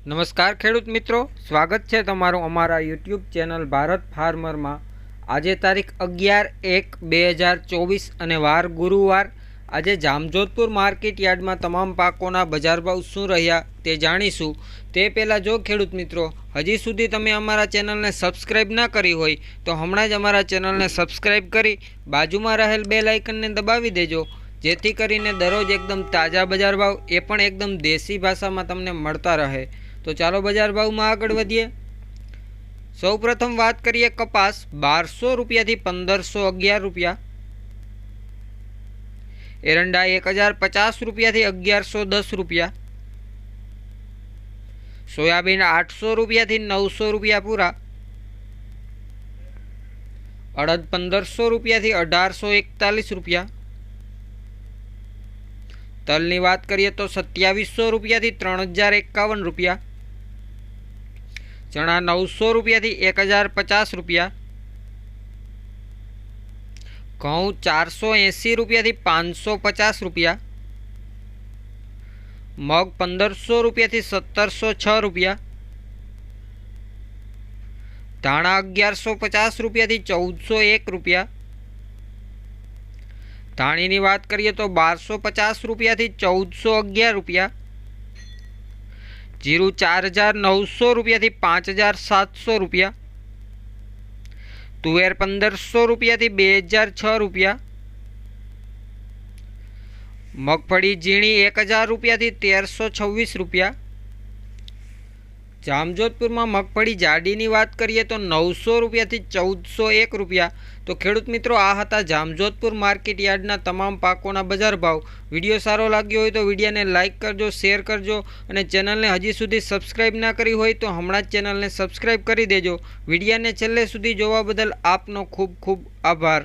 નમસ્કાર ખેડૂત મિત્રો, સ્વાગત છે તમારું અમારા યુટ્યુબ ચેનલ ભારત ફાર્મરમાં। આજે તારીખ 11/1/2024 અને વાર ગુરુવાર। આજે જામજોધપુર માર્કેટ યાર્ડમાં તમામ પાકોના બજાર ભાવ શું રહ્યા તે જાણીશું। તે પહેલાં જો ખેડૂત મિત્રો હજી સુધી તમે અમારા ચેનલને સબસ્ક્રાઈબ ના કરી હોય તો હમણાં જ અમારા ચેનલને સબસ્ક્રાઈબ કરી બાજુમાં રહેલ બેલ આઇકનને દબાવી દેજો, જેથી કરીને દરરોજ એકદમ તાજા બજાર ભાવ એ પણ એકદમ દેશી ભાષામાં તમને મળતા રહે। તો ચાલો બજાર ભાવમાં આગળ વધીએ। સૌપ્રથમ વાત કરીએ કપાસ 1200 રૂપિયાથી 1511 રૂપિયા, એરંડા 1050 રૂપિયાથી 1110 રૂપિયા, સોયાબીન 800 રૂપિયાથી 900 રૂપિયા પૂરા, અડદ 1500 રૂપિયાથી 1841 રૂપિયા, તલની વાત કરીએ તો 2700 રૂપિયાથી 3051 રૂપિયા, ચણા 900 રૂપિયાથી 1050 રૂપિયા, ઘઉં 480 રૂપિયાથી 550 રૂપિયા, મગ 1500 રૂપિયાથી 1706 રૂપિયા, ધાણા 1150 રૂપિયાથી 1401 રૂપિયા, ધાણીની વાત કરીએ તો 1250 રૂપિયાથી 1411 રૂપિયા, જીરું 4900 રૂપિયાથી 5700 રૂપિયા, તુવેર 1500 રૂપિયાથી 2006 રૂપિયા, મગફળી ઝીણી 1000 રૂપિયાથી 1326 રૂપિયા। જામજોધપુરમાં મગફળી જાડીની વાત કરીએ તો 900 રૂપિયાથી 1401 રૂપિયા। તો ખેડૂત મિત્રો, આ હતા જામજોધપુર માર્કેટ યાર્ડના તમામ પાકોના બજાર ભાવ। વિડીયો સારો લાગ્યો હોય તો વિડીયોને લાઇક કરજો, શેર કરજો અને ચેનલને હજી સુધી સબસ્ક્રાઈબ ના કરી હોય તો હમણાં જ ચેનલને સબસ્ક્રાઈબ કરી દેજો। વિડીયોને છેલ્લે સુધી જોવા બદલ આપનો ખૂબ ખૂબ આભાર।